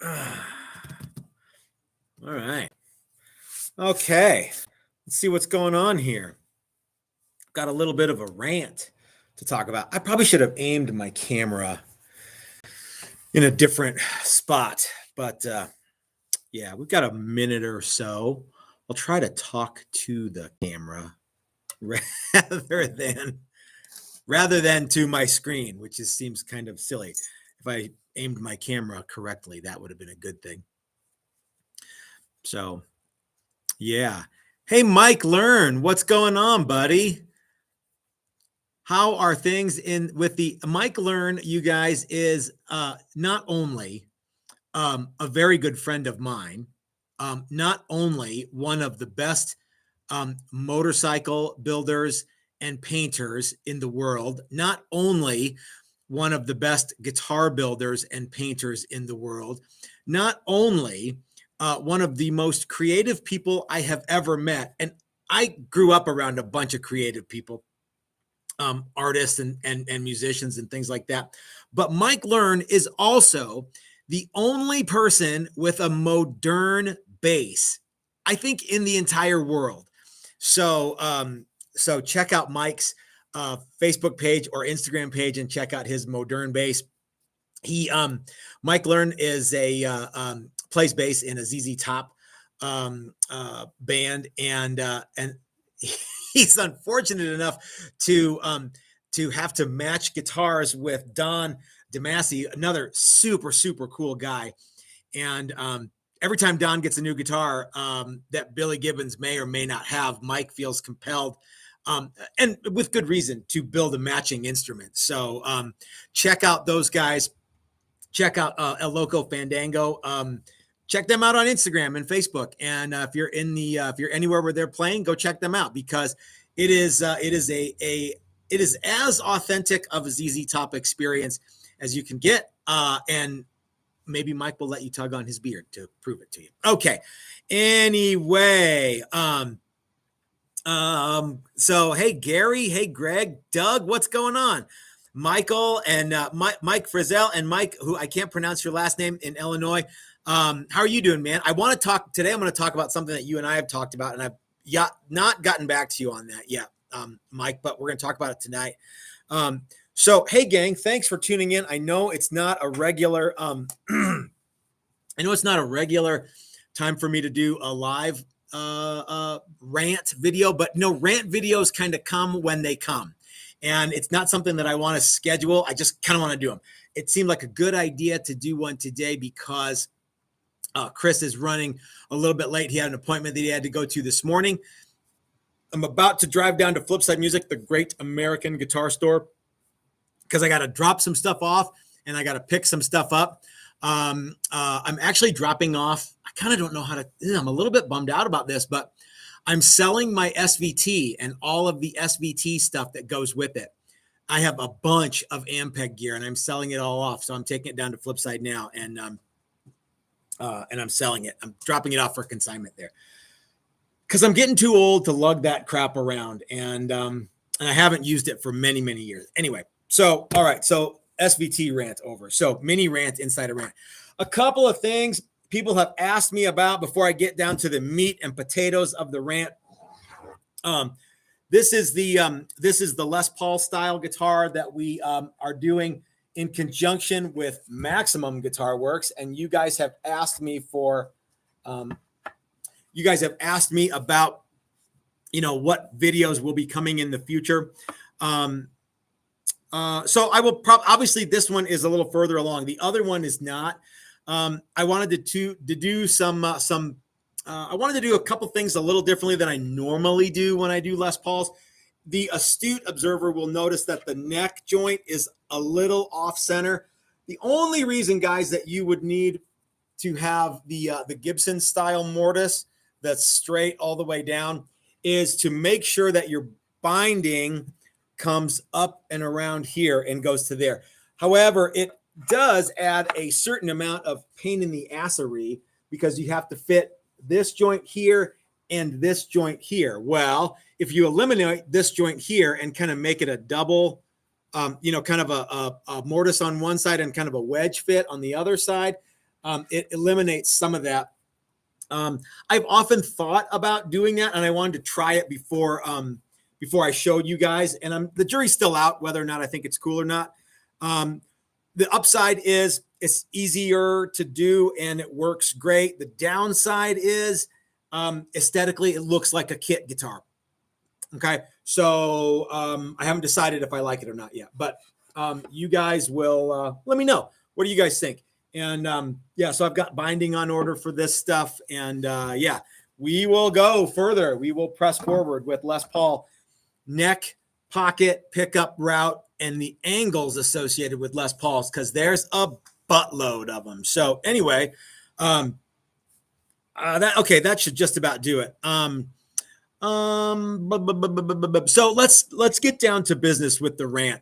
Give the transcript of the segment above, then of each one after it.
All right. Okay. Let's see what's going on here. Got a little bit of a rant to talk about. I probably should have aimed my camera in a different spot, but yeah, we've got a minute or so. I'll try to talk to the camera rather than to my screen, which just seems kind of silly. If I aimed my camera correctly, that would have been a good thing. So, yeah. Hey, Mike Learn, what's going on, buddy? How are things in with the Mike Learn? You guys is not only a very good friend of mine, not only one of the best motorcycle builders and painters in the world, not only one of the best guitar builders and painters in the world, not only one of the most creative people I have ever met. And I grew up around a bunch of creative people, artists and musicians and things like that. But Mike Learn is also the only person with a modern bass, I think, in the entire world. So, so check out Mike's Facebook page or Instagram page and check out his modern bass. Mike Learn is plays bass in a ZZ Top band, and he's unfortunate enough to have to match guitars with Don DeMasi, another super cool guy. And every time Don gets a new guitar that Billy Gibbons may or may not have, Mike feels compelled, and with good reason, to build a matching instrument. So check out those guys. Check out El Loco Fandango. Check them out on Instagram and Facebook. And if you're anywhere where they're playing, go check them out, because it is as authentic of a ZZ Top experience as you can get. And maybe Mike will let you tug on his beard to prove it to you. Okay. Anyway, so hey Gary, hey Greg, Doug, what's going on? Michael and Mike Frizzell and Mike, who I can't pronounce your last name, in Illinois. How are you doing, man? I want to talk today. I'm going to talk about something that you and I have talked about, and I've not gotten back to you on that yet, Mike, but we're going to talk about it tonight. So, hey gang, thanks for tuning in. I know it's not a regular, time for me to do a live, rant video, but no, rant videos kind of come when they come. And it's not something that I want to schedule. I just kind of want to do them. It seemed like a good idea to do one today because Chris is running a little bit late. He had an appointment that he had to go to this morning. I'm about to drive down to Flipside Music, the great American guitar store, because I got to drop some stuff off and I got to pick some stuff up. I'm actually dropping off. I kind of don't know how to, I'm a little bit bummed out about this, but I'm selling my SVT and all of the SVT stuff that goes with it. I have a bunch of Ampeg gear and I'm selling it all off. So I'm taking it down to Flipside now, and I'm selling it. I'm dropping it off for consignment there because I'm getting too old to lug that crap around, and I haven't used it for many years. Anyway, so all right, so SVT rant over. So mini rant inside a rant. A couple of things people have asked me about before I get down to the meat and potatoes of the rant. This is the Les Paul style guitar that we are doing in conjunction with Maximum Guitar Works, and you guys have asked me about what videos will be coming in the future. So I will obviously this one is a little further along. The other one is not. I wanted to do I wanted to do a couple things a little differently than I normally do when I do Les Pauls. The astute observer will notice that the neck joint is a little off center. The only reason, guys, that you would need to have the Gibson style mortise that's straight all the way down is to make sure that your binding comes up and around here and goes to there. However, it does add a certain amount of pain in the assery because you have to fit this joint here and this joint here. Well, if you eliminate this joint here and kind of make it a double, kind of a mortise on one side and kind of a wedge fit on the other side, it eliminates some of that. I've often thought about doing that, and I wanted to try it before I showed you guys. And the jury's still out whether or not I think it's cool or not. The upside is it's easier to do and it works great. The downside is aesthetically it looks like a kit guitar. Okay, so I haven't decided if I like it or not yet, but you guys will let me know. What do you guys think? And yeah, so I've got binding on order for this stuff. And yeah, we will go further. We will press forward with Les Paul neck, pocket, pickup route, and the angles associated with Les Pauls, because there's a buttload of them. So anyway, that should just about do it. So let's get down to business with the rant.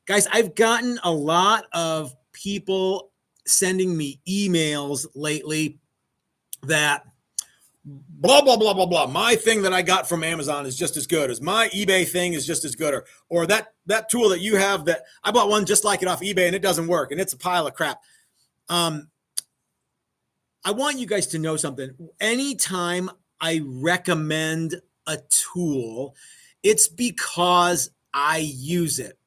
Guys, I've gotten a lot of people sending me emails lately that blah, blah, blah, blah, blah. My thing that I got from Amazon is just as good as my eBay thing is just as good. Or that tool that you have that I bought one just like it off eBay and it doesn't work and it's a pile of crap. I want you guys to know something. Anytime I recommend a tool, it's because I use it.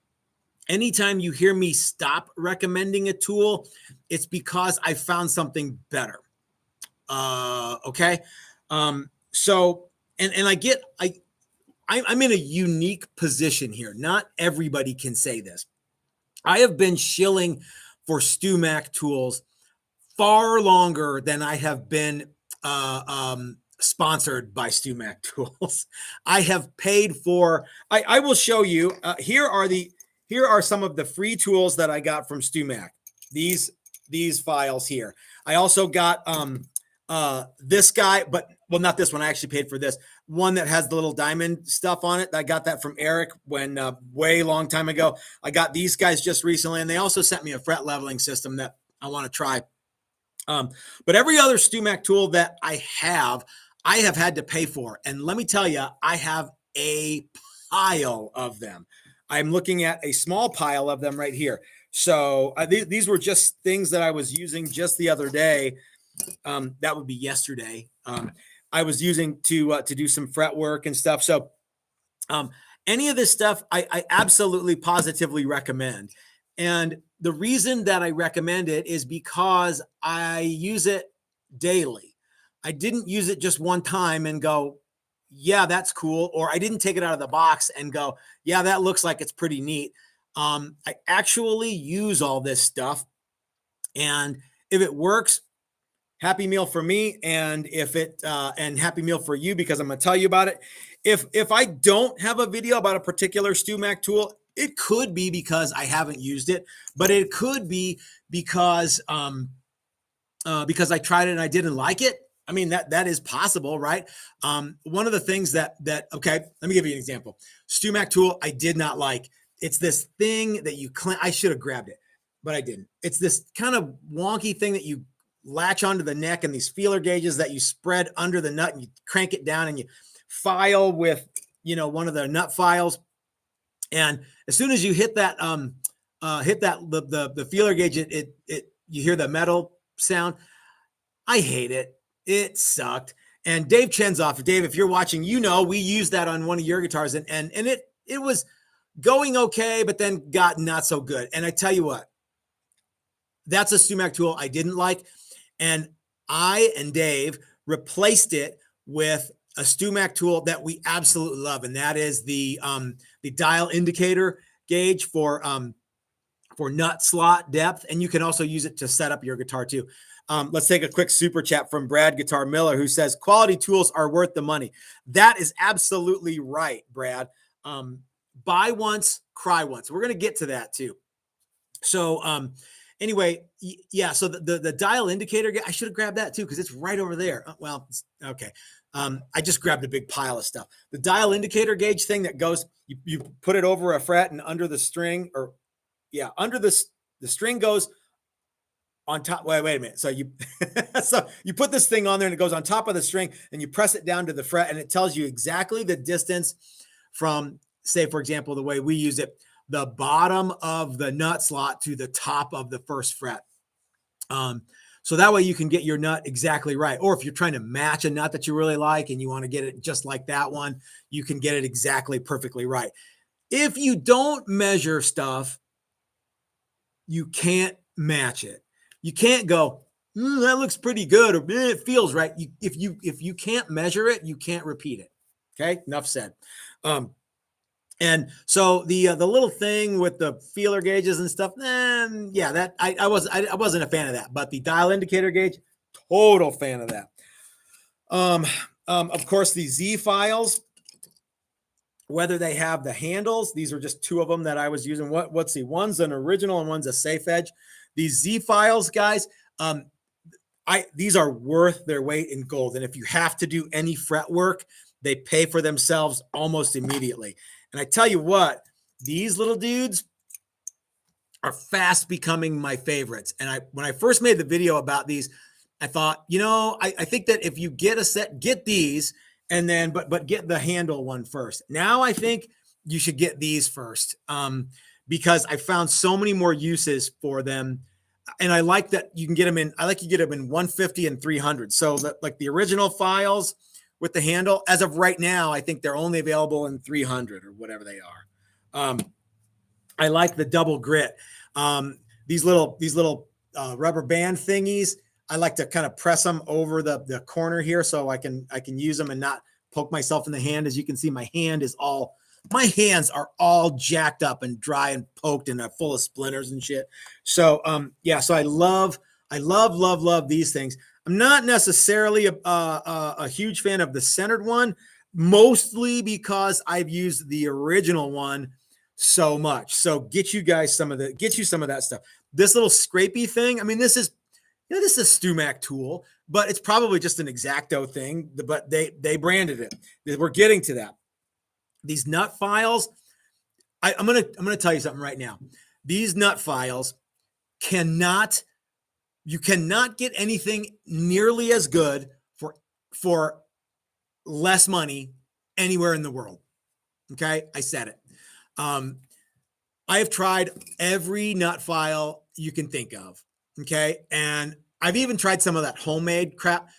Anytime you hear me stop recommending a tool, it's because I found something better. Okay. So, and I'm in a unique position here. Not everybody can say this. I have been shilling for StewMac tools far longer than I have been, sponsored by StewMac tools. I have paid for, I will show you, here are some of the free tools that I got from StewMac. These files here. I also got this guy, not this one. I actually paid for this one that has the little diamond stuff on it. I got that from Eric when way long time ago. I got these guys just recently, and they also sent me a fret leveling system that I want to try. But every other StewMac tool that I have had to pay for. And let me tell you, I have a pile of them. I'm looking at a small pile of them right here. So these were just things that I was using just the other day. That would be yesterday. I was using to do some fret work and stuff. So any of this stuff, I absolutely positively recommend. And the reason that I recommend it is because I use it daily. I didn't use it just one time and go, yeah, that's cool. Or I didn't take it out of the box and go, yeah, that looks like it's pretty neat. I actually use all this stuff. And if it works, happy meal for me. And and happy meal for you, because I'm going to tell you about it. If I don't have a video about a particular StewMac tool, it could be because I haven't used it, but it could be because I tried it and I didn't like it. I mean, that is possible, right? One of the things okay, let me give you an example. StewMac tool I did not like. It's this thing that you I should have grabbed it, but I didn't. It's this kind of wonky thing that you latch onto the neck, and these feeler gauges that you spread under the nut, and you crank it down and you file with, one of the nut files. And as soon as you hit that, the feeler gauge, you hear the metal sound. I hate it. It sucked. And Dave Chenzoff, Dave, if you're watching, we used that on one of your guitars, and it was going okay, but then got not so good. And I tell you what, that's a StewMac tool I didn't like. And I and Dave replaced it with a StewMac tool that we absolutely love. And that is the dial indicator gauge for nut slot depth. And you can also use it to set up your guitar too. Let's take a quick super chat from Brad Guitar Miller, who says quality tools are worth the money. That is absolutely right, Brad. Buy once, cry once. We're going to get to that too. So anyway, yeah. So the dial indicator, I should have grabbed that too, because it's right over there. Well, okay. I just grabbed a big pile of stuff. The dial indicator gauge thing that goes, you put it over a fret and under the string, under the string goes on top. Wait a minute. So you put this thing on there and it goes on top of the string, and you press it down to the fret, and it tells you exactly the distance from, say, for example, the way we use it, the bottom of the nut slot to the top of the first fret. So that way you can get your nut exactly right. Or if you're trying to match a nut that you really like and you want to get it just like that one, you can get it exactly perfectly right. If you don't measure stuff, you can't match it. You can't go, that looks pretty good, or it feels right. If you can't measure it, you can't repeat it. Okay, enough said. And so the little thing with the feeler gauges and stuff, yeah, that I wasn't a fan of that. But the dial indicator gauge, total fan of that. Of course, the Z files, whether they have the handles, these are just two of them that I was using. What's the one's an original and one's a safe edge. These Z files, guys, these are worth their weight in gold. And if you have to do any fret work, they pay for themselves almost immediately. And I tell you what, these little dudes are fast becoming my favorites. And when I first made the video about these, I thought, I think that if you get a set, get these, and then but get the handle one first. Now I think you should get these first, because I found so many more uses for them. And I like that you can get them in. I like you get them in 150 and 300. So that, like the original files with the handle, as of right now, I think they're only available in 300 or whatever they are. I like the double grit. These little rubber band thingies. I like to kind of press them over the corner here so I can use them and not poke myself in the hand. As you can see, my hands are all jacked up and dry and poked and full of splinters and shit. So so I love these things. I'm not necessarily a huge fan of the centered one, mostly because I've used the original one so much. So get you some of that stuff. This little scrapey thing, I mean, this is this is a StewMac tool, but it's probably just an X-Acto thing, but they branded it. We're getting to that. These nut files, I'm gonna tell you something right now. These nut files you cannot get anything nearly as good for less money anywhere in the world. Okay, I said it. I have tried every nut file you can think of. Okay, and I've even tried some of that homemade crap.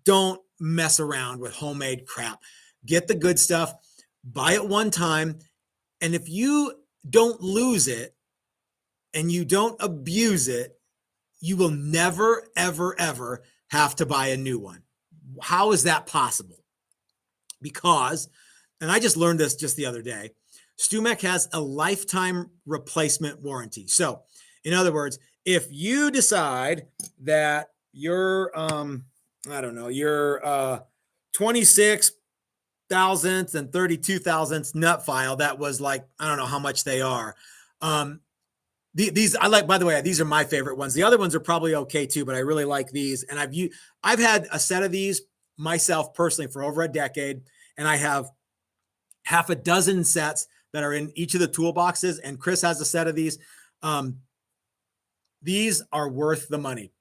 Don't mess around with homemade crap. Get the good stuff. Buy it one time, and if you don't lose it and you don't abuse it, you will never, ever, ever have to buy a new one. How is that possible? Because, and I just learned this just the other day, StewMac has a lifetime replacement warranty. So, in other words, if you decide that your, your 26 thousandths and 32 thousandths nut file that was like, I don't know how much they are. These I like, by the way, these are my favorite ones. The other ones are probably okay too, but I really like these. And I've had a set of these myself personally for over a decade, and I have half a dozen sets that are in each of the toolboxes, and Chris has a set of these. These are worth the money.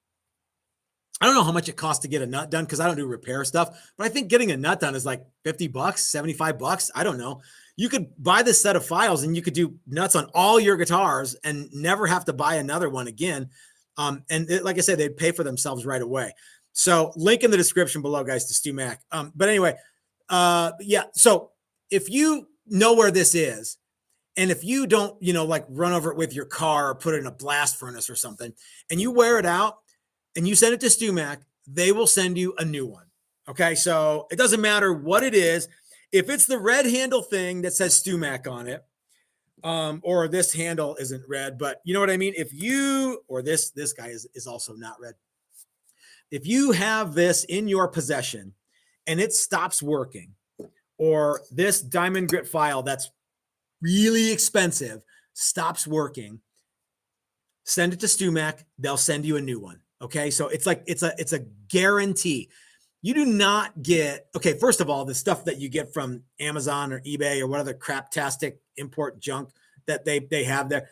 I don't know how much it costs to get a nut done because I don't do repair stuff, but I think getting a nut done is like $50, $75. I don't know. You could buy this set of files and you could do nuts on all your guitars and never have to buy another one again. Like I said, they'd pay for themselves right away. So link in the description below, guys, to StewMac. But anyway, so if you know where this is, and if you don't, like run over it with your car or put it in a blast furnace or something, and you wear it out and you send it to StewMac, they will send you a new one. Okay. So it doesn't matter what it is. If it's the red handle thing that says StewMac on it, or this handle isn't red, but you know what I mean? If you, or this guy is also not red. If you have this in your possession and it stops working, or this diamond grit file that's really expensive stops working, send it to StewMac. They'll send you a new one. Okay. So it's a guarantee. You do not get, okay, first of all, the stuff that you get from Amazon or eBay or what other craptastic import junk that they have there.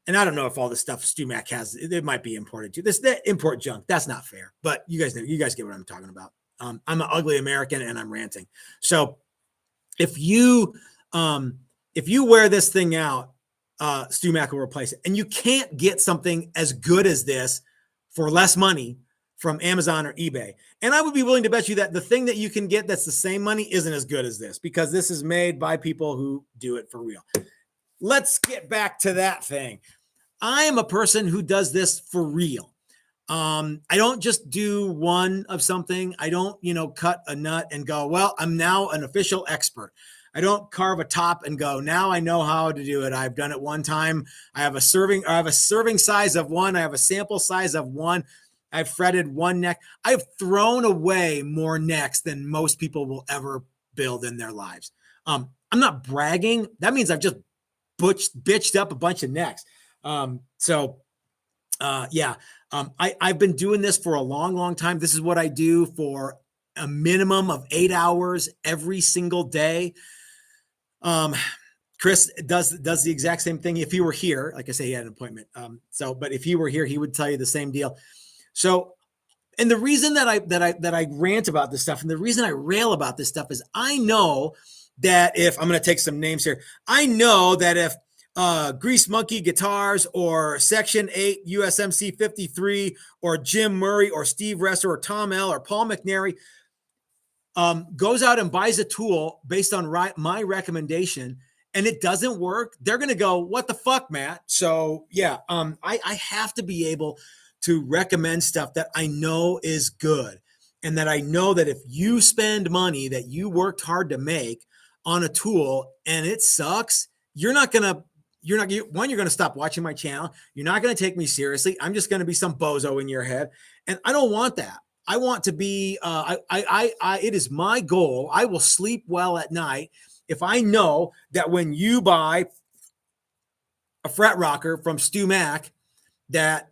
And I don't know if all the stuff StewMac has, it might be imported too. That import junk, that's not fair. But you guys get what I'm talking about. I'm an ugly American and I'm ranting. So if you wear this thing out, StewMac will replace it. And you can't get something as good as this for less money from Amazon or eBay. And I would be willing to bet you that the thing that you can get that's the same money isn't as good as this, because this is made by people who do it for real. Let's get back to that thing. I am a person who does this for real. I don't just do one of something. I don't, cut a nut and go, well, I'm now an official expert. I don't carve a top and go, now I know how to do it. I've done it one time. I have a serving size of one. I have a sample size of one. I've threaded one neck. I've thrown away more necks than most people will ever build in their lives. I'm not bragging. That means I've just bitched up a bunch of necks. I've been doing this for a long, long time. This is what I do for a minimum of 8 hours every single day. Chris does the exact same thing. If he were here, like I say, he had an appointment. But if he were here, he would tell you the same deal. So, and the reason that I rant about this stuff and the reason I rail about this stuff is I know that if I'm going to take some names here, I know that if Grease Monkey Guitars or Section 8 USMC 53 or Jim Murray or Steve Resser or Tom L or Paul McNary goes out and buys a tool based on my recommendation and it doesn't work, they're going to go, what the fuck, Matt? So I have to be able to recommend stuff that I know is good. And that I know that if you spend money that you worked hard to make on a tool and it sucks, you're going to stop watching my channel. You're not going to take me seriously. I'm just going to be some bozo in your head. And I don't want that. I want to be, it is my goal. I will sleep well at night if I know that when you buy a fret rocker from StewMac, that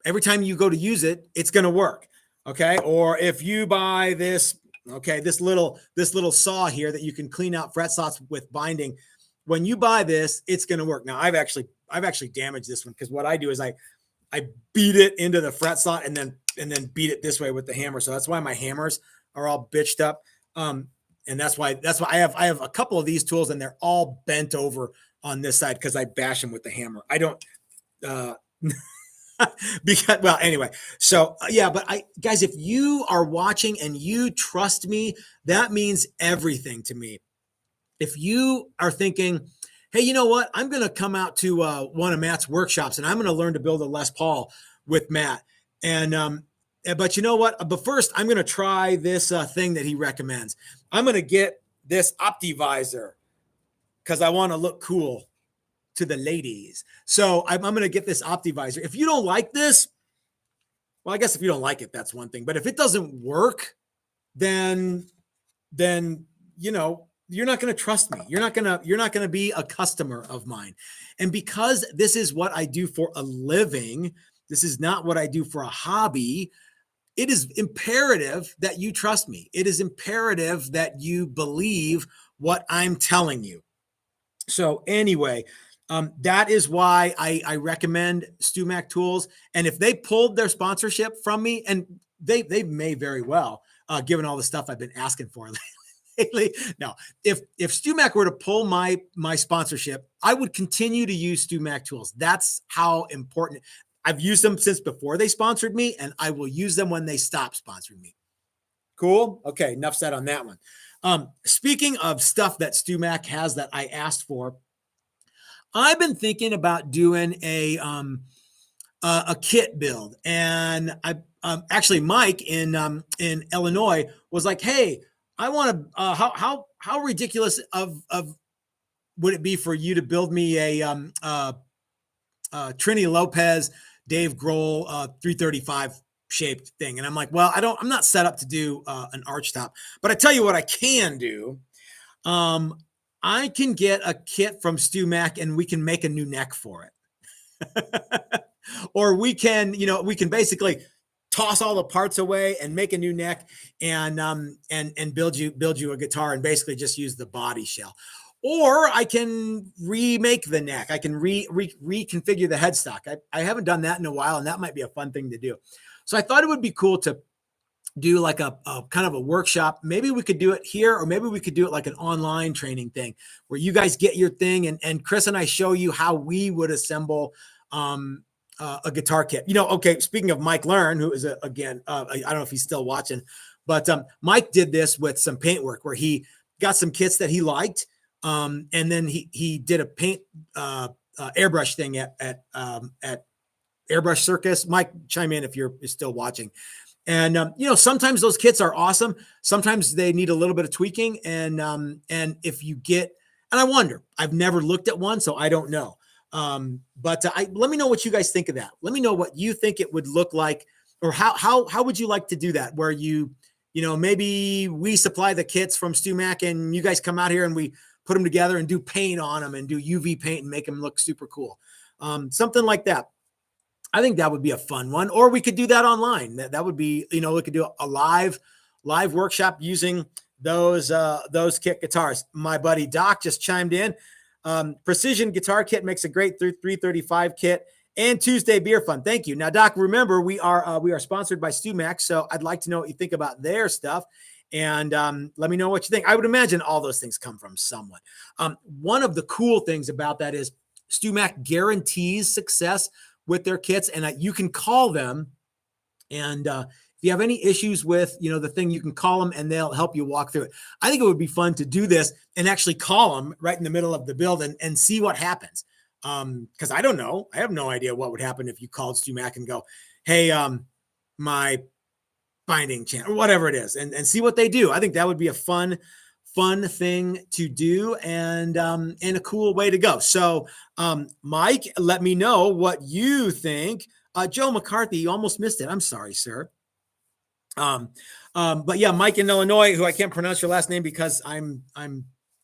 every time you go to use it, it's going to work. Okay. Or if you buy this, this little saw here that you can clean out fret slots with binding, when you buy this, it's going to work. Now I've actually damaged this one, because what I do is I beat it into the fret slot and then beat it this way with the hammer. So that's why my hammers are all bitched up. And that's why I have a couple of these tools and they're all bent over on this side because I bash them with the hammer. I don't, anyway. So but guys, if you are watching and you trust me, that means everything to me. If you are thinking, hey, you know what? I'm going to come out to one of Matt's workshops and I'm going to learn to build a Les Paul with Matt. But you know what? But first, I'm going to try this thing that he recommends. I'm going to get this Optivisor because I want to look cool to the ladies. So I'm going to get this Optivisor. If you don't like this, well, I guess if you don't like it, that's one thing. But if it doesn't work, then you're not going to trust me. You're not going to be a customer of mine. And because this is what I do for a living, this is not what I do for a hobby. It is imperative that you trust me. It is imperative that you believe what I'm telling you. So anyway, that is why I recommend StewMac tools. And if they pulled their sponsorship from me, and they may very well, given all the stuff I've been asking for lately. No, if StewMac were to pull my sponsorship, I would continue to use StewMac tools. That's how important. I've used them since before they sponsored me, and I will use them when they stop sponsoring me. Cool. Okay. Enough said on that one. Speaking of stuff that StewMac has that I asked for, I've been thinking about doing a kit build, and actually Mike in Illinois was like, "Hey, I want to. How ridiculous of would it be for you to build me a Trini Lopez, Dave Grohl 335 shaped thing?" And I'm like, "Well, I'm not set up to do an arch top, but I tell you what I can do. I can get a kit from StewMac and we can make a new neck for it." Or we can basically toss all the parts away and make a new neck and build you a guitar and basically just use the body shell. Or I can remake the neck. I can reconfigure the headstock. I haven't done that in a while, and that might be a fun thing to do. So I thought it would be cool to do like a kind of a workshop. Maybe we could do it here, or maybe we could do it like an online training thing where you guys get your thing and Chris and I show you how we would assemble a guitar kit. Okay, speaking of Mike Learn, who is again, I don't know if he's still watching, but Mike did this with some paintwork where he got some kits that he liked, and then he did a paint airbrush thing at Airbrush Circus. Mike, chime in if you're still watching. And sometimes those kits are awesome. Sometimes they need a little bit of tweaking, and if you get, and I wonder, I've never looked at one, so I don't know. But let me know what you guys think of that. Let me know what you think it would look like, or how would you like to do that? Where maybe we supply the kits from StewMac and you guys come out here and we put them together and do paint on them and do UV paint and make them look super cool. Something like that. I think that would be a fun one, or we could do that online. That would be, we could do a live workshop using those kit guitars. My buddy Doc just chimed in. Precision Guitar Kit makes a great 335 kit and Tuesday Beer Fun. Thank you. Now, Doc, remember we are sponsored by StewMac, so I'd like to know what you think about their stuff, and let me know what you think. I would imagine all those things come from someone. One of the cool things about that is StewMac guarantees success with their kits, and you can call them, and if you have any issues with, the thing, you can call them and they'll help you walk through it. I think it would be fun to do this and actually call them right in the middle of the build and see what happens. Because I don't know. I have no idea what would happen if you called StewMac and go, hey, my binding channel or whatever it is, and see what they do. I think that would be a fun thing to do, and a cool way to go. So, Mike, let me know what you think. Joe McCarthy, you almost missed it. I'm sorry, sir. But yeah, Mike in Illinois, who I can't pronounce your last name because I'm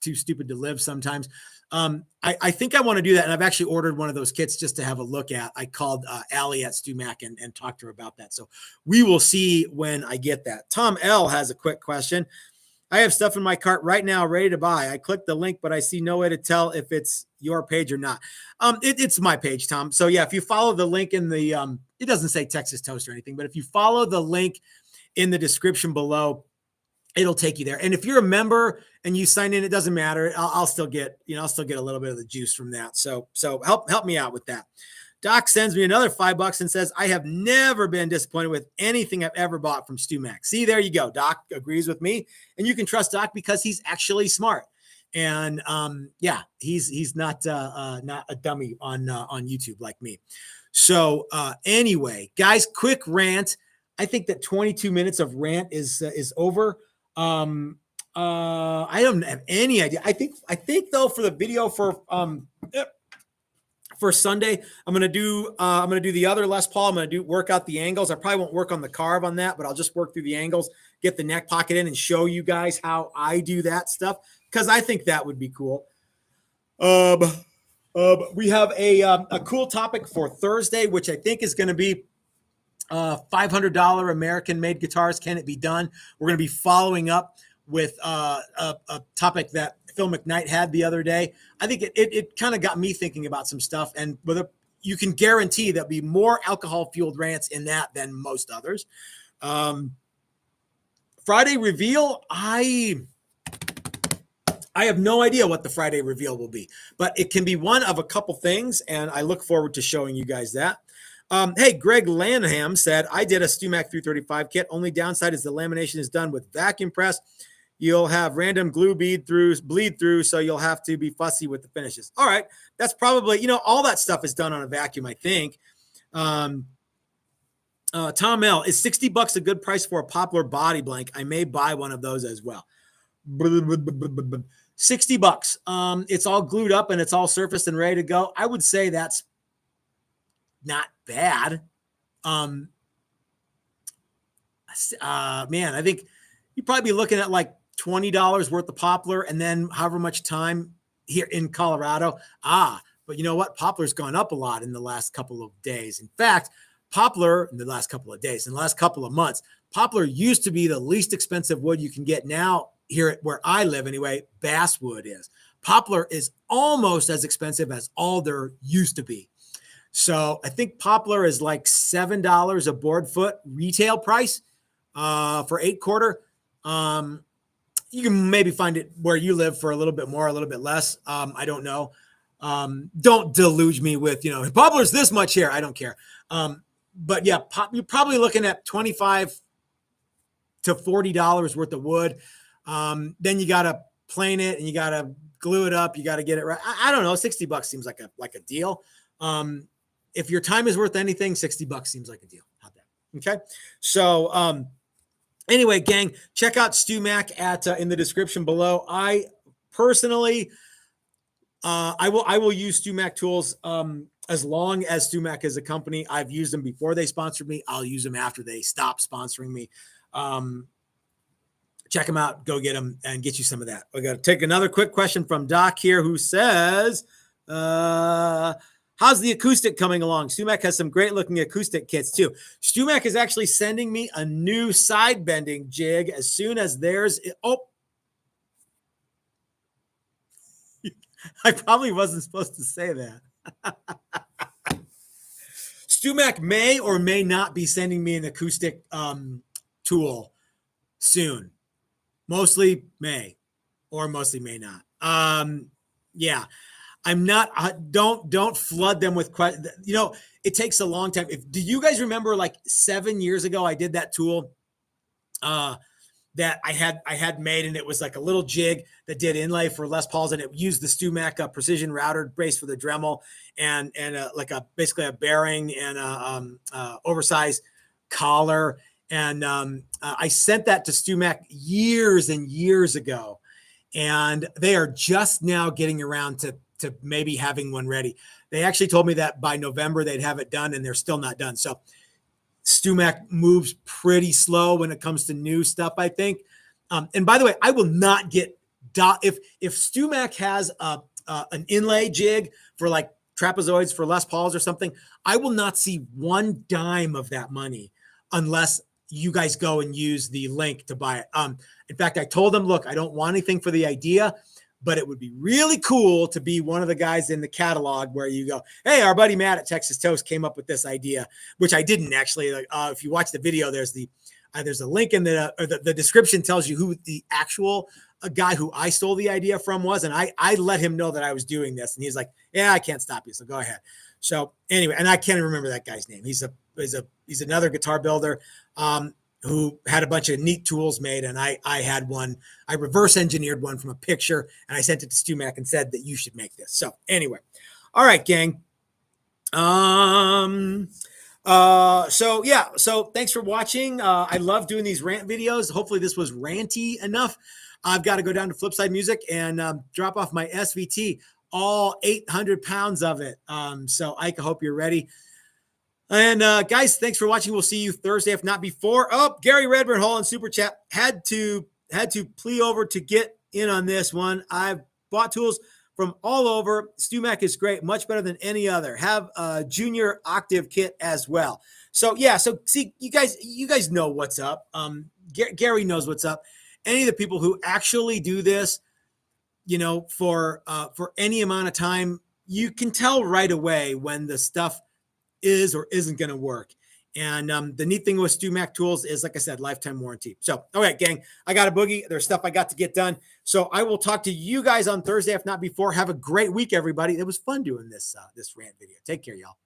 too stupid to live sometimes. I think I want to do that. And I've actually ordered one of those kits just to have a look at. I called Allie at StewMac and talked to her about that. So we will see when I get that. Tom L has a quick question. I have stuff in my cart right now, ready to buy. I clicked the link, but I see no way to tell if it's your page or not. It's my page, Tom. So yeah, if you follow the link in the, it doesn't say Texas Toast or anything, but if you follow the link in the description below, it'll take you there. And if you're a member and you sign in, it doesn't matter. I'll still get, I'll still get a little bit of the juice from that. So help me out with that. Doc sends me another $5 and says, I have never been disappointed with anything I've ever bought from StewMac. See, there you go. Doc agrees with me, and you can trust Doc because he's actually smart. And yeah, he's not a dummy on YouTube like me. So anyway, guys, quick rant. I think that 22 minutes of rant is over. I don't have any idea. I think though, for the video for Sunday, I'm gonna do the other Les Paul. I'm gonna work out the angles. I probably won't work on the carve on that, but I'll just work through the angles, get the neck pocket in, and show you guys how I do that stuff, because I think that would be cool. We have a cool topic for Thursday, which I think is going to be $500 American-made guitars. Can it be done? We're going to be following up with a topic that Phil McKnight had the other day. I think it kind of got me thinking about some stuff, and whether you can guarantee there'll be more alcohol-fueled rants in that than most others. Friday reveal, I have no idea what the Friday reveal will be, but it can be one of a couple things, and I look forward to showing you guys that. Hey, Greg Lanham said, I did a StewMac 335 kit. Only downside is the lamination is done with vacuum press. You'll have random glue bleed through, so you'll have to be fussy with the finishes. All right, that's probably, all that stuff is done on a vacuum, I think. Tom L, is $60 a good price for a Poplar body blank? I may buy one of those as well. $60. It's all glued up and it's all surfaced and ready to go. I would say that's not bad. Man, I think you'd probably be looking at like $20 worth of Poplar, and then however much time here in Colorado. But you know what? Poplar's gone up a lot in the last couple of days. In fact, Poplar in the last couple of months, Poplar used to be the least expensive wood you can get. Now, here where I live anyway, basswood is. Poplar is almost as expensive as alder used to be. So I think Poplar is like $7 a board foot retail price for 8-quarter. You can maybe find it where you live for a little bit more, a little bit less. I don't know. Don't deluge me with, Bubbler's this much here. I don't care. But yeah, you're probably looking at $25 to $40 worth of wood. Then you got to plane it and you got to glue it up. You got to get it right. I don't know. $60 seems like a deal. If your time is worth anything, $60 seems like a deal. How's that? Okay. So, anyway, gang, check out StewMac in the description below. I personally, I will use StewMac tools as long as StewMac is a company. I've used them before they sponsored me. I'll use them after they stop sponsoring me. Check them out. Go get them and get you some of that. We got to take another quick question from Doc here, who says, how's the acoustic coming along? StewMac has some great looking acoustic kits too. StewMac is actually sending me a new side bending jig as soon as theirs. I probably wasn't supposed to say that. StewMac may or may not be sending me an acoustic tool soon. Mostly may, or mostly may not. Yeah, I'm not. Don't flood them with questions. It takes a long time. Do you guys remember like 7 years ago I did that tool? That I had made, and it was like a little jig that did inlay for Les Pauls, and it used the StewMac precision router brace for the Dremel, and basically a bearing and a oversized collar. And I sent that to StewMac years and years ago, and they are just now getting around to maybe having one ready. They actually told me that by November they'd have it done, and they're still not done. So StewMac moves pretty slow when it comes to new stuff, I think. And by the way, I will not get if StewMac has an inlay jig for like trapezoids for Les Pauls or something, I will not see one dime of that money unless you guys go and use the link to buy it. In fact, I told them, look, I don't want anything for the idea, but it would be really cool to be one of the guys in the catalog where you go, hey, our buddy Matt at Texas Toast came up with this idea, which I didn't actually. If you watch the video, there's a link in the description tells you who the actual guy who I stole the idea from was. And I let him know that I was doing this. And he's like, yeah, I can't stop you. So go ahead. So anyway, and I can't remember that guy's name. He's another guitar builder who had a bunch of neat tools made. And I had one, I reverse engineered one from a picture, and I sent it to StewMac and said that you should make this. So anyway, all right, gang. So thanks for watching. I love doing these rant videos. Hopefully this was ranty enough. I've got to go down to Flipside Music and drop off my SVT, all 800 pounds of it. So Ike, I hope you're ready. And guys, thanks for watching. We'll see you Thursday, if not before. Oh, Gary Redburn Hall on Super Chat had to plea over to get in on this one. I've bought tools from all over. StewMac is great, much better than any other. Have a junior octave kit as well. So yeah, so see, you guys know what's up. Gary knows what's up. Any of the people who actually do this, for any amount of time, you can tell right away when the stuff is or isn't going to work. And the neat thing with StewMac tools is, like I said, lifetime warranty. So, all right, gang, I got a boogie. There's stuff I got to get done. So I will talk to you guys on Thursday, if not before. Have a great week, everybody. It was fun doing this rant video. Take care, y'all.